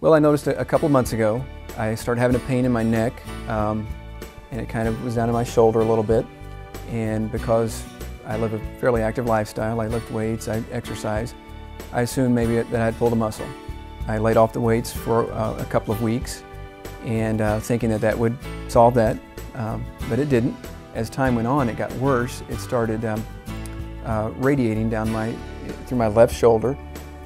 Well, I noticed a couple months ago, I started having a pain in my neck, and it kind of was down to my shoulder a little bit. And because I live a fairly active lifestyle, I lift weights, I exercise, I assumed maybe that I had pulled a muscle. I laid off the weights for a couple of weeks, and thinking that that would solve that, but it didn't. As time went on, it got worse. It started radiating down through my left shoulder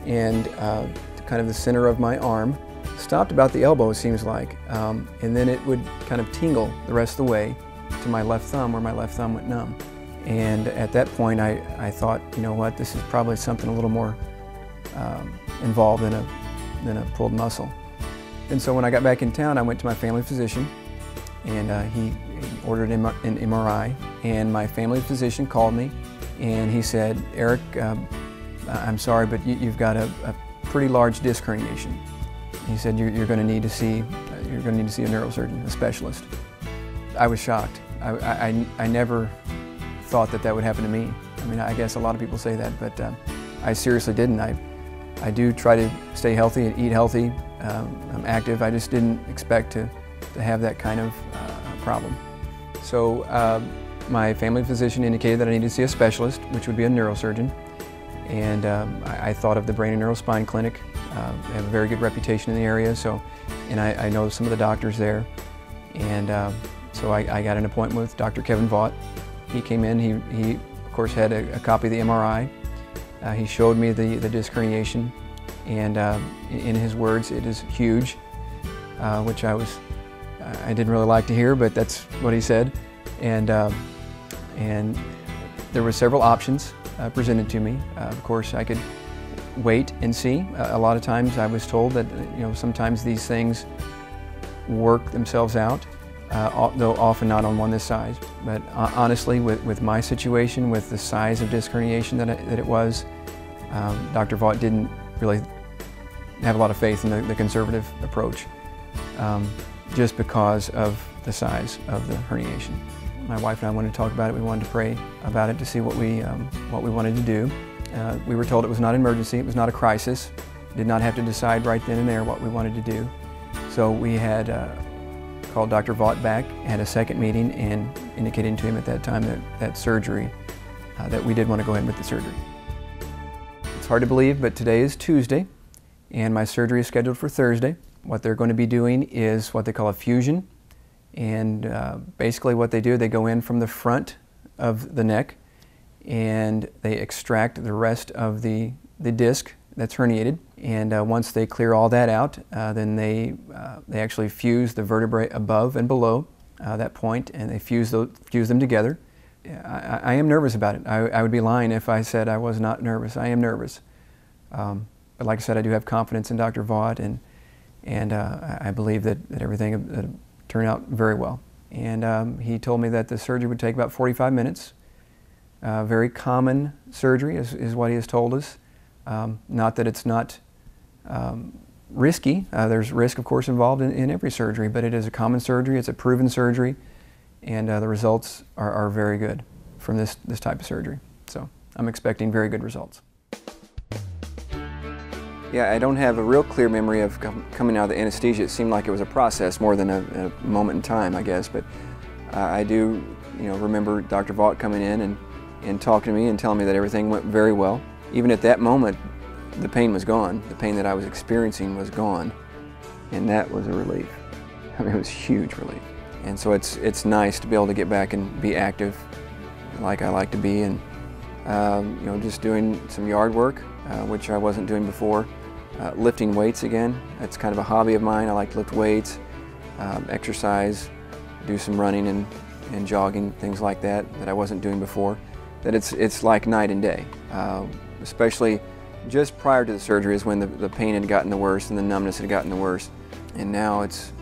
and to kind of the center of my arm. Stopped about the elbow, it seems like, and then it would kind of tingle the rest of the way to my left thumb, where my left thumb went numb. And at that point, I thought, you know what, this is probably something a little more involved than a pulled muscle. And so when I got back in town, I went to my family physician, and he ordered an MRI. And my family physician called me, and he said, "Eric, I'm sorry, but you've got a pretty large disc herniation." He said, "You're going to need to see a neurosurgeon, a specialist." I was shocked. I never thought that would happen to me. I mean, I guess a lot of people say that, but I seriously didn't. I do try to stay healthy and eat healthy. I'm active. I just didn't expect to have that kind of problem. So my family physician indicated that I needed to see a specialist, which would be a neurosurgeon. And I thought of the Brain and Neurospine Clinic. They have a very good reputation in the area, and I know some of the doctors there. And so I got an appointment with Dr. Kevin Vaught. He came in, he of course had a copy of the MRI. He showed me the disc herniation, and in his words, it is huge, which I didn't really like to hear, but that's what he said. And there were several options presented to me. Of course, I could wait and see. A lot of times I was told that sometimes these things work themselves out, though often not on one this size. But honestly, with my situation, with the size of disc herniation that it was, Dr. Vaught didn't really have a lot of faith in the conservative approach, just because of the size of the herniation. My wife and I wanted to talk about it. We wanted to pray about it to see what we wanted to do. We were told it was not an emergency, it was not a crisis. Did not have to decide right then and there what we wanted to do. So we had called Dr. Vaught back, had a second meeting, and indicating to him at that time that surgery, that we did want to go ahead with the surgery. It's hard to believe, but today is Tuesday, and my surgery is scheduled for Thursday. What they're going to be doing is what they call a fusion. And basically what they do, they go in from the front of the neck, and they extract the rest of the disc that's herniated. And once they clear all that out, then they actually fuse the vertebrae above and below that point, and they fuse them together. I am nervous about it. I would be lying if I said I was not nervous. I am nervous. But like I said, I do have confidence in Dr. Vaught, and I believe that everything will turn out very well. And he told me that the surgery would take about 45 minutes. Very common surgery is what he has told us. Not that it's not risky. There's risk, of course, involved in every surgery, but it is a common surgery. It's a proven surgery, and the results are very good from this type of surgery. So I'm expecting very good results. Yeah, I don't have a real clear memory of coming out of the anesthesia. It seemed like it was a process more than a moment in time, I guess. But I do, remember Dr. Vaught coming in and talking to me and telling me that everything went very well. Even at that moment, the pain was gone. The pain that I was experiencing was gone, and that was a relief. I mean, it was a huge relief. And so it's nice to be able to get back and be active, like I like to be, and just doing some yard work, which I wasn't doing before. Lifting weights again. That's kind of a hobby of mine. I like to lift weights, exercise, do some running and jogging, things like that I wasn't doing before. That it's like night and day. Especially just prior to the surgery is when the pain had gotten the worst and the numbness had gotten the worst. And now it's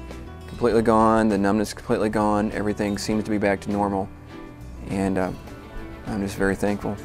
completely gone, the numbness is completely gone, everything seems to be back to normal. And I'm just very thankful.